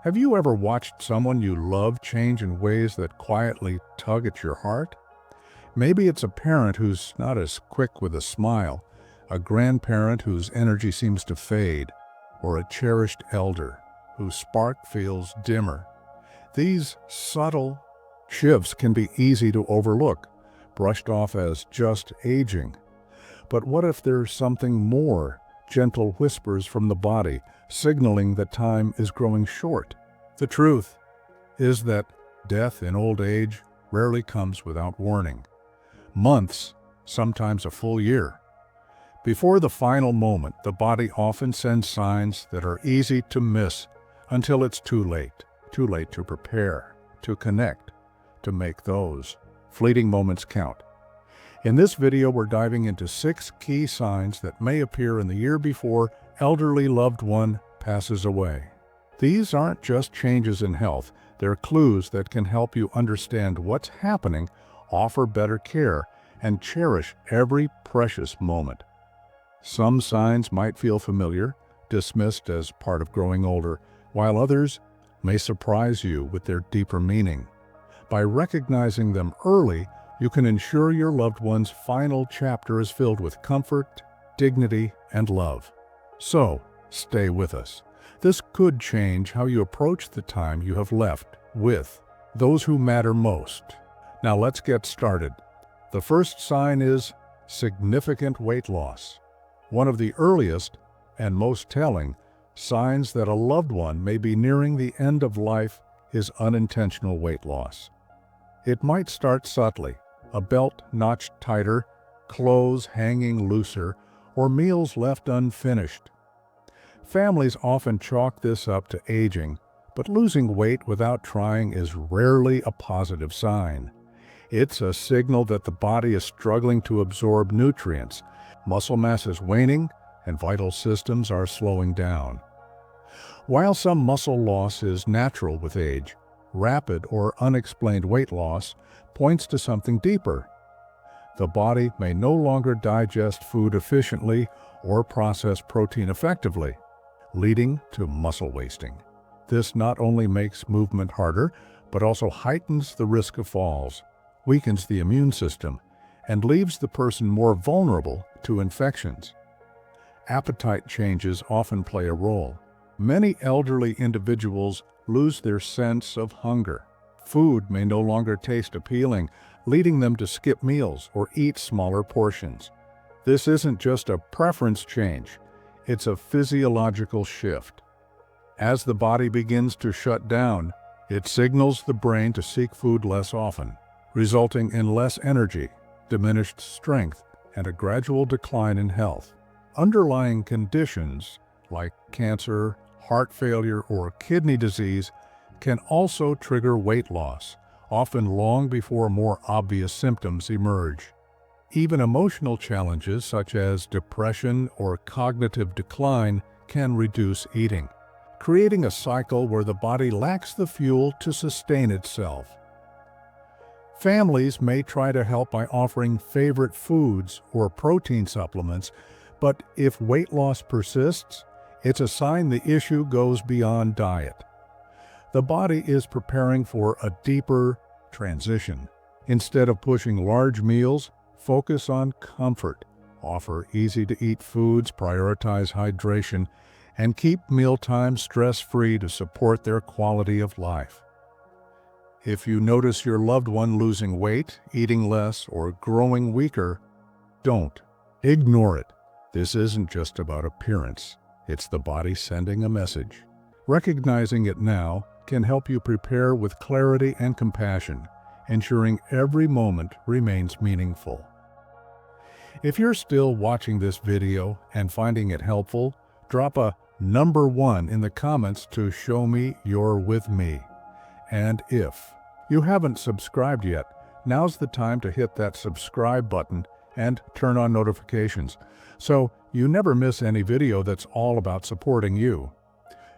Have you ever watched someone you love change in ways that quietly tug at your heart? Maybe it's a parent who's not as quick with a smile, a grandparent whose energy seems to fade, or a cherished elder whose spark feels dimmer. These subtle shifts can be easy to overlook, brushed off as just aging. But what if there's something more? Gentle whispers from the body, signaling that time is growing short. The truth is that death in old age rarely comes without warning. Months, sometimes a full year. Before the final moment, the body often sends signs that are easy to miss until it's too late to prepare, to connect, to make those fleeting moments count. In this video, we're diving into 6 key signs that may appear in the year before elderly loved one passes away. These aren't just changes in health, they're clues that can help you understand what's happening, offer better care, and cherish every precious moment. Some signs might feel familiar, dismissed as part of growing older, while others may surprise you with their deeper meaning. By recognizing them early, you can ensure your loved one's final chapter is filled with comfort, dignity, and love. So, stay with us. This could change how you approach the time you have left with those who matter most. Now let's get started. The first sign is significant weight loss. One of the earliest and most telling signs that a loved one may be nearing the end of life is unintentional weight loss. It might start subtly, a belt notched tighter, clothes hanging looser, or meals left unfinished. Families often chalk this up to aging, but losing weight without trying is rarely a positive sign. It's a signal that the body is struggling to absorb nutrients, muscle mass is waning, and vital systems are slowing down. While some muscle loss is natural with age, rapid or unexplained weight loss points to something deeper. The body may no longer digest food efficiently or process protein effectively, leading to muscle wasting. This not only makes movement harder, but also heightens the risk of falls, weakens the immune system, and leaves the person more vulnerable to infections. Appetite changes often play a role. Many elderly individuals lose their sense of hunger. Food may no longer taste appealing, leading them to skip meals or eat smaller portions. This isn't just a preference change, it's a physiological shift. As the body begins to shut down, it signals the brain to seek food less often, resulting in less energy, diminished strength, and a gradual decline in health. Underlying conditions like cancer, heart failure, or kidney disease can also trigger weight loss, often long before more obvious symptoms emerge. Even emotional challenges such as depression or cognitive decline can reduce eating, creating a cycle where the body lacks the fuel to sustain itself. Families may try to help by offering favorite foods or protein supplements, but if weight loss persists, it's a sign the issue goes beyond diet. The body is preparing for a deeper transition. Instead of pushing large meals, focus on comfort. Offer easy-to-eat foods, prioritize hydration, and keep mealtime stress-free to support their quality of life. If you notice your loved one losing weight, eating less, or growing weaker, don't ignore it. This isn't just about appearance. It's the body sending a message. Recognizing it now can help you prepare with clarity and compassion, ensuring every moment remains meaningful. If you're still watching this video and finding it helpful, drop a number 1 in the comments to show me you're with me. And if you haven't subscribed yet, now's the time to hit that subscribe button and turn on notifications, so you never miss any video that's all about supporting you.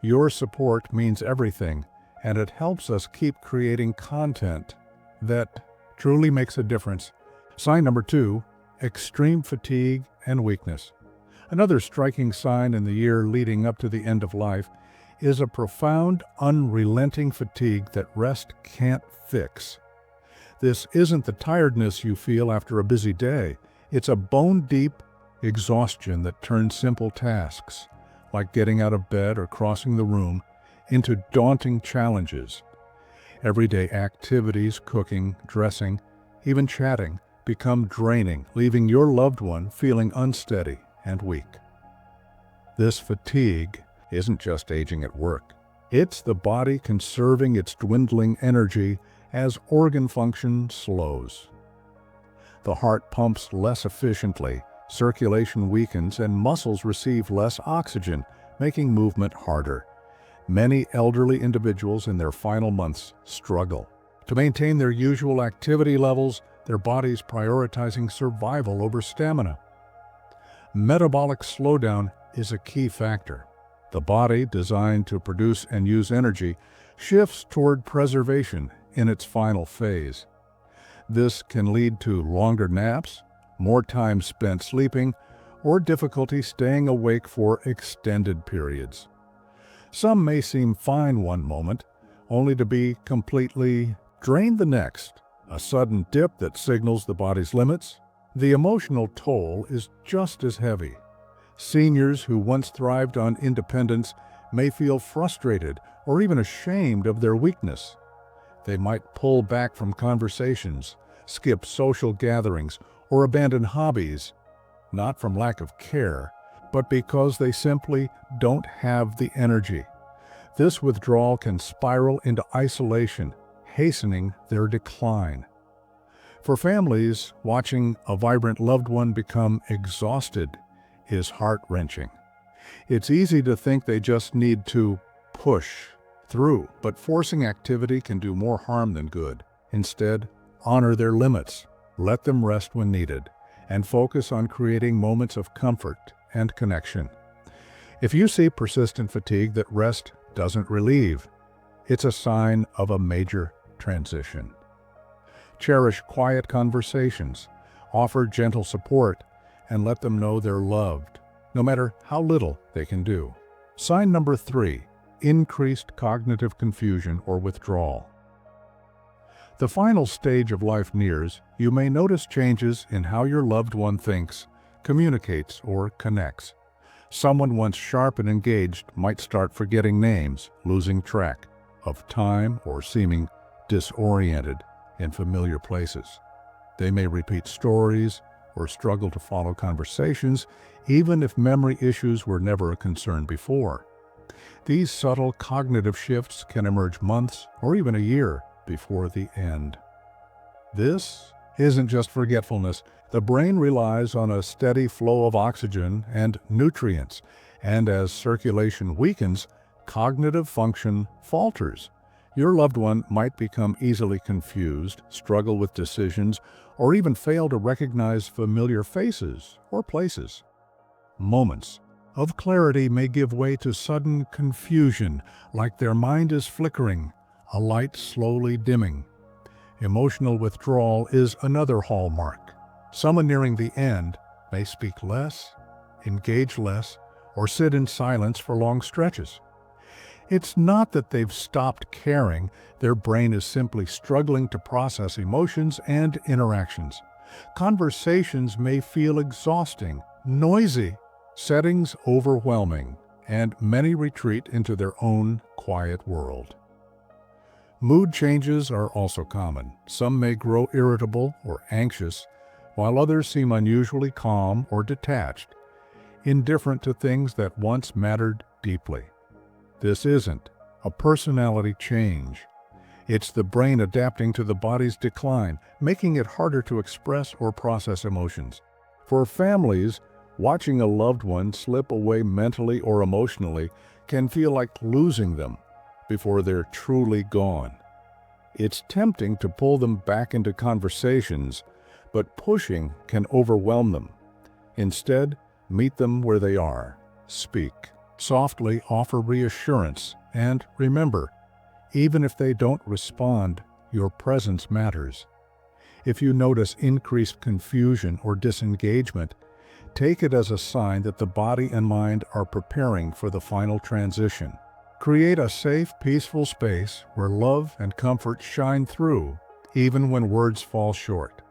Your support means everything, and it helps us keep creating content that truly makes a difference. Sign number 2, extreme fatigue and weakness. Another striking sign in the year leading up to the end of life is a profound, unrelenting fatigue that rest can't fix. This isn't the tiredness you feel after a busy day. It's a bone-deep exhaustion that turns simple tasks, like getting out of bed or crossing the room, into daunting challenges. Everyday activities, cooking, dressing, even chatting, become draining, leaving your loved one feeling unsteady and weak. This fatigue isn't just aging at work. It's the body conserving its dwindling energy as organ function slows. The heart pumps less efficiently, circulation weakens, and muscles receive less oxygen, making movement harder. Many elderly individuals in their final months struggle to maintain their usual activity levels, their bodies prioritizing survival over stamina. Metabolic slowdown is a key factor. The body, designed to produce and use energy, shifts toward preservation in its final phase. This can lead to longer naps, more time spent sleeping, or difficulty staying awake for extended periods. Some may seem fine one moment, only to be completely drained the next, a sudden dip that signals the body's limits. The emotional toll is just as heavy. Seniors who once thrived on independence may feel frustrated or even ashamed of their weakness. They might pull back from conversations, skip social gatherings, or abandon hobbies, not from lack of care, but because they simply don't have the energy. This withdrawal can spiral into isolation, hastening their decline. For families, watching a vibrant loved one become exhausted is heart-wrenching. It's easy to think they just need to push through, but forcing activity can do more harm than good. Instead, honor their limits, let them rest when needed, and focus on creating moments of comfort and connection. If you see persistent fatigue that rest doesn't relieve, it's a sign of a major transition. Cherish quiet conversations, offer gentle support, and let them know they're loved, no matter how little they can do. Sign number 3, increased cognitive confusion or withdrawal. The final stage of life nears. You may notice changes in how your loved one thinks, communicates, or connects. Someone once sharp and engaged might start forgetting names, losing track of time, or seeming disoriented in familiar places. They may repeat stories or struggle to follow conversations, even if memory issues were never a concern before. These subtle cognitive shifts can emerge months or even a year before the end. This isn't just forgetfulness. The brain relies on a steady flow of oxygen and nutrients, and as circulation weakens, cognitive function falters. Your loved one might become easily confused, struggle with decisions, or even fail to recognize familiar faces or places. Moments of clarity may give way to sudden confusion, like their mind is flickering, a light slowly dimming. Emotional withdrawal is another hallmark. Someone nearing the end may speak less, engage less, or sit in silence for long stretches. It's not that they've stopped caring, their brain is simply struggling to process emotions and interactions. Conversations may feel exhausting, noisy, settings overwhelming, and many retreat into their own quiet world. Mood changes are also common. Some may grow irritable or anxious, while others seem unusually calm or detached, indifferent to things that once mattered deeply. This isn't a personality change. It's the brain adapting to the body's decline, making it harder to express or process emotions. For families, watching a loved one slip away mentally or emotionally can feel like losing them before they're truly gone. It's tempting to pull them back into conversations, but pushing can overwhelm them. Instead, meet them where they are. Speak softly, offer reassurance, and remember, even if they don't respond, your presence matters. If you notice increased confusion or disengagement, take it as a sign that the body and mind are preparing for the final transition. Create a safe, peaceful space where love and comfort shine through, even when words fall short.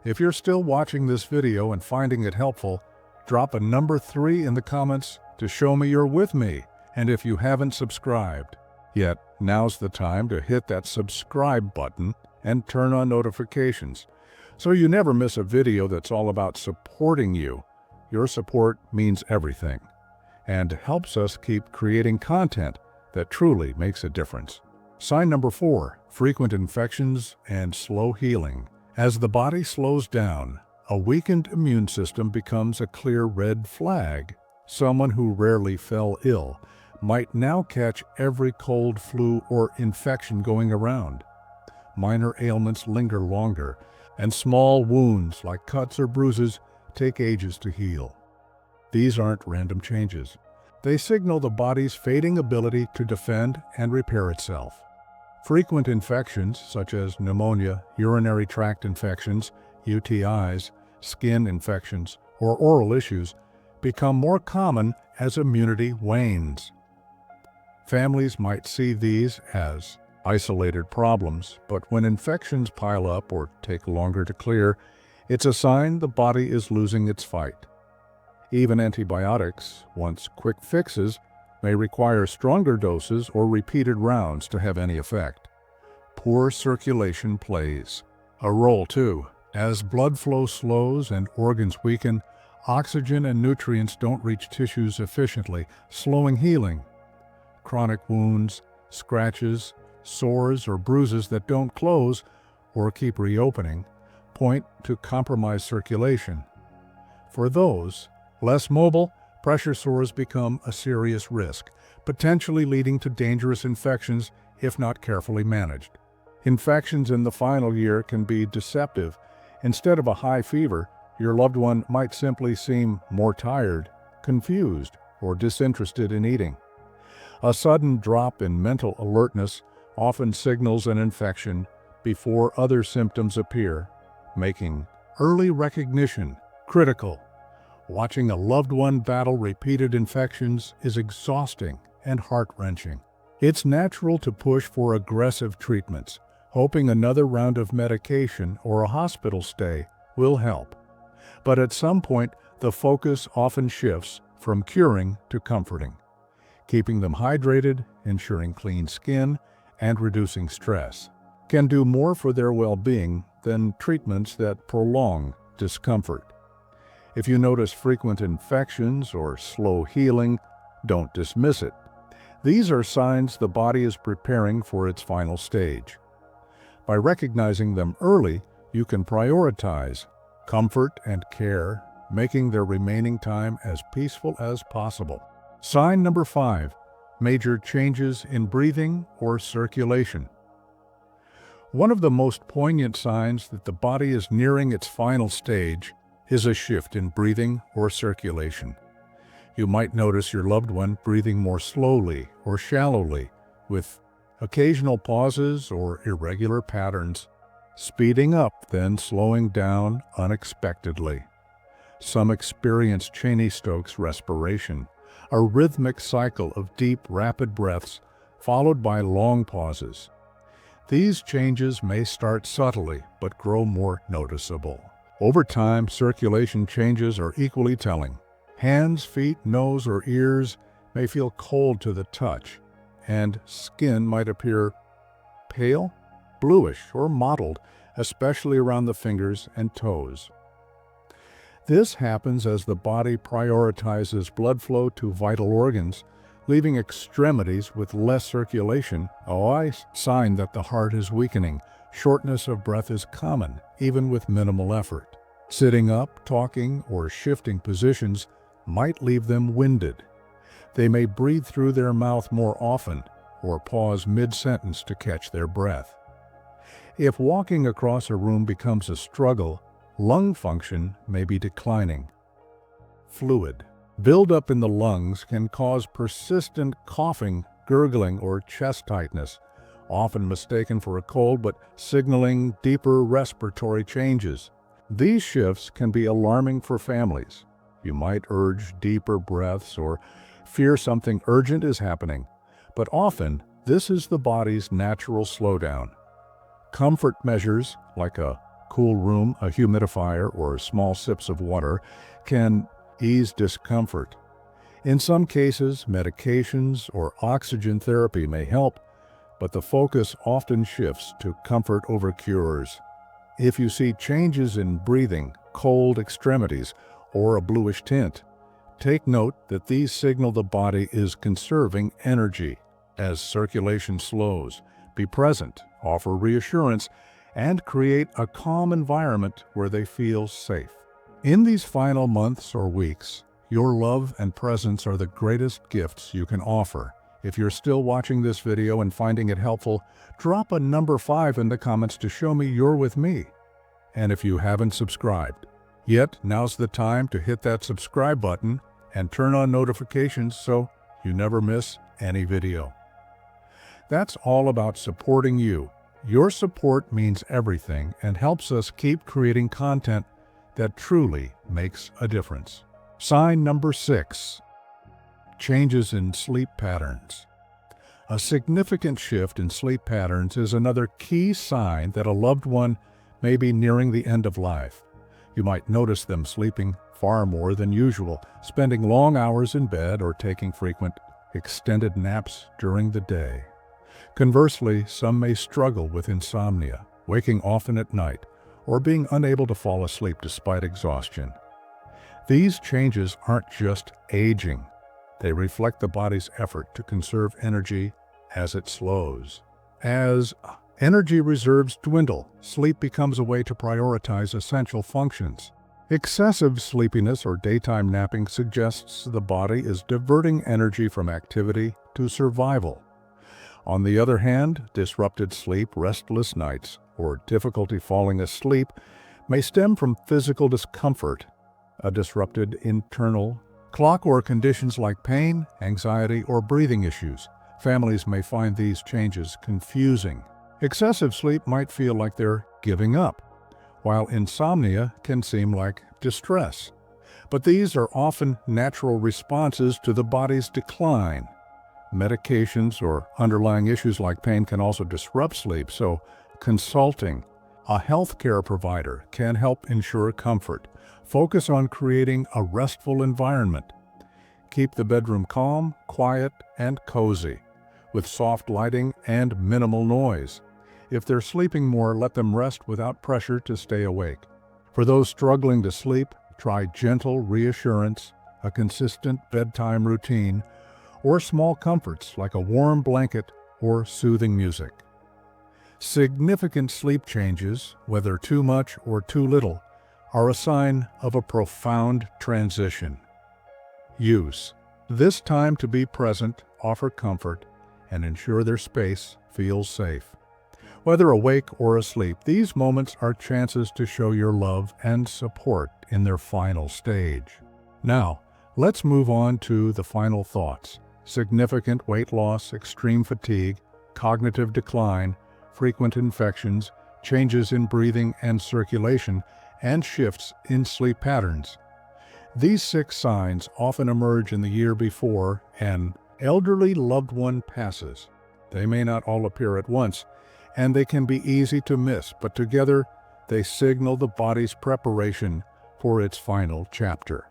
If you're still watching this video and finding it helpful, drop a number 3 in the comments to show me you're with me. And if you haven't subscribed yet, now's the time to hit that subscribe button and turn on notifications so you never miss a video that's all about supporting you. Your support means everything and helps us keep creating content that truly makes a difference. Sign number 4, frequent infections and slow healing. As the body slows down, a weakened immune system becomes a clear red flag. Someone who rarely fell ill might now catch every cold, flu, or infection going around. Minor ailments linger longer, and small wounds like cuts or bruises take ages to heal. These aren't random changes. They signal the body's fading ability to defend and repair itself. Frequent infections such as pneumonia, urinary tract infections, UTIs, skin infections, or oral issues become more common as immunity wanes. Families might see these as isolated problems, but when infections pile up or take longer to clear, it's a sign the body is losing its fight. Even antibiotics, once quick fixes, may require stronger doses or repeated rounds to have any effect. Poor circulation plays a role too. As blood flow slows and organs weaken, oxygen and nutrients don't reach tissues efficiently, slowing healing. Chronic wounds, scratches, sores, or bruises that don't close or keep reopening point to compromised circulation. For those less mobile, pressure sores become a serious risk, potentially leading to dangerous infections if not carefully managed. Infections in the final year can be deceptive. Instead of a high fever, your loved one might simply seem more tired, confused, or disinterested in eating. A sudden drop in mental alertness often signals an infection before other symptoms appear, making early recognition critical. Watching a loved one battle repeated infections is exhausting and heart-wrenching. It's natural to push for aggressive treatments, hoping another round of medication or a hospital stay will help. But at some point, the focus often shifts from curing to comforting, keeping them hydrated, ensuring clean skin, and reducing stress can do more for their well-being than treatments that prolong discomfort. If you notice frequent infections or slow healing, don't dismiss it. These are signs the body is preparing for its final stage. By recognizing them early, you can prioritize comfort and care, making their remaining time as peaceful as possible. Sign number 5, major changes in breathing or circulation. One of the most poignant signs that the body is nearing its final stage is a shift in breathing or circulation. You might notice your loved one breathing more slowly or shallowly, with occasional pauses or irregular patterns, speeding up then slowing down unexpectedly. Some experience Cheney-Stokes respiration, a rhythmic cycle of deep, rapid breaths followed by long pauses. These changes may start subtly but grow more noticeable. Over time, circulation changes are equally telling. Hands, feet, nose, or ears may feel cold to the touch, and skin might appear pale, bluish, or mottled, especially around the fingers and toes. This happens as the body prioritizes blood flow to vital organs, leaving extremities with less circulation, a sign that the heart is weakening. Shortness of breath is common, even with minimal effort. Sitting up, talking, or shifting positions might leave them winded. They may breathe through their mouth more often or pause mid-sentence to catch their breath. If walking across a room becomes a struggle, lung function may be declining. Fluid buildup in the lungs can cause persistent coughing, gurgling, or chest tightness, often mistaken for a cold but signaling deeper respiratory changes. These shifts can be alarming for families. You might urge deeper breaths or fear something urgent is happening, But often, this is the body's natural slowdown. Comfort measures, like a cool room, a humidifier, or small sips of water, can ease discomfort. In some cases, medications or oxygen therapy may help, but the focus often shifts to comfort over cures. If you see changes in breathing, cold extremities, or a bluish tint, take note that these signal the body is conserving energy. As circulation slows, be present, offer reassurance, and create a calm environment where they feel safe. In these final months or weeks, your love and presence are the greatest gifts you can offer. If you're still watching this video and finding it helpful, drop a number 5 in the comments to show me you're with me. And if you haven't subscribed yet, now's the time to hit that subscribe button and turn on notifications so you never miss any video. That's all about supporting you. Your support means everything and helps us keep creating content that truly makes a difference. Sign number 6. Changes in sleep patterns. A significant shift in sleep patterns is another key sign that a loved one may be nearing the end of life. You might notice them sleeping far more than usual, spending long hours in bed or taking frequent, extended naps during the day. Conversely, some may struggle with insomnia, waking often at night, or being unable to fall asleep despite exhaustion. These changes aren't just aging. They reflect the body's effort to conserve energy as it slows. As energy reserves dwindle, sleep becomes a way to prioritize essential functions. Excessive sleepiness or daytime napping suggests the body is diverting energy from activity to survival. On the other hand, disrupted sleep, restless nights, or difficulty falling asleep may stem from physical discomfort, a disrupted internal clock, or conditions like pain, anxiety, or breathing issues. Families may find these changes confusing. Excessive sleep might feel like they're giving up, while insomnia can seem like distress. But these are often natural responses to the body's decline. Medications or underlying issues like pain can also disrupt sleep, so consulting a healthcare provider can help ensure comfort. Focus on creating a restful environment. Keep the bedroom calm, quiet, and cozy, with soft lighting and minimal noise. If they're sleeping more, let them rest without pressure to stay awake. For those struggling to sleep, try gentle reassurance, a consistent bedtime routine, or small comforts like a warm blanket or soothing music. Significant sleep changes, whether too much or too little, are a sign of a profound transition. Use this time to be present, offer comfort, and ensure their space feels safe. Whether awake or asleep, these moments are chances to show your love and support in their final stage. Now, let's move on to the final thoughts. Significant weight loss, extreme fatigue, cognitive decline, frequent infections, changes in breathing and circulation, and shifts in sleep patterns. These 6 signs often emerge in the year before an elderly loved one passes. They may not all appear at once, and they can be easy to miss, but together they signal the body's preparation for its final chapter.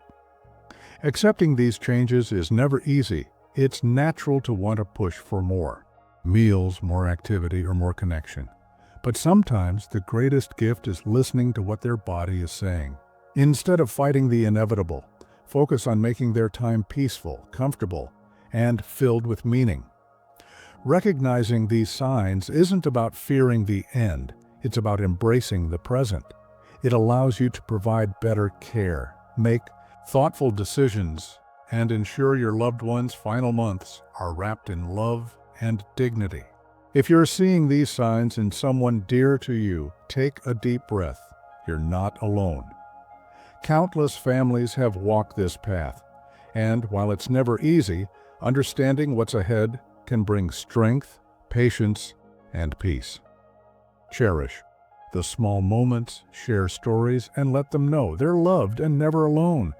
Accepting these changes is never easy. It's natural to want to push for more meals, more activity, or more connection. But sometimes the greatest gift is listening to what their body is saying. Instead of fighting the inevitable, focus on making their time peaceful, comfortable, and filled with meaning. Recognizing these signs isn't about fearing the end. It's about embracing the present. It allows you to provide better care, make thoughtful decisions, and ensure your loved one's final months are wrapped in love and dignity. If you're seeing these signs in someone dear to you, take a deep breath. You're not alone. Countless families have walked this path, and while it's never easy, understanding what's ahead can bring strength, patience, and peace. Cherish the small moments, share stories, and let them know they're loved and never alone.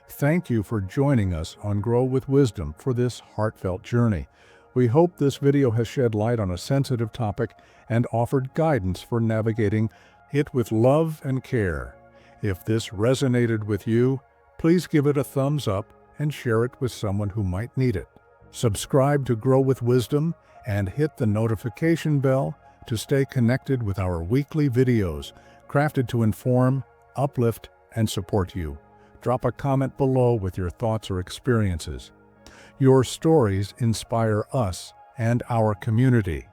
Thank you for joining us on Grow with Wisdom for this heartfelt journey. We hope this video has shed light on a sensitive topic and offered guidance for navigating it with love and care. If this resonated with you, please give it a thumbs up and share it with someone who might need it. Subscribe to Grow with Wisdom and hit the notification bell to stay connected with our weekly videos, crafted to inform, uplift, and support you. Drop a comment below with your thoughts or experiences. Your stories inspire us and our community.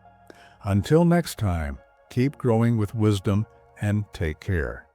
Until next time, keep growing with wisdom and take care.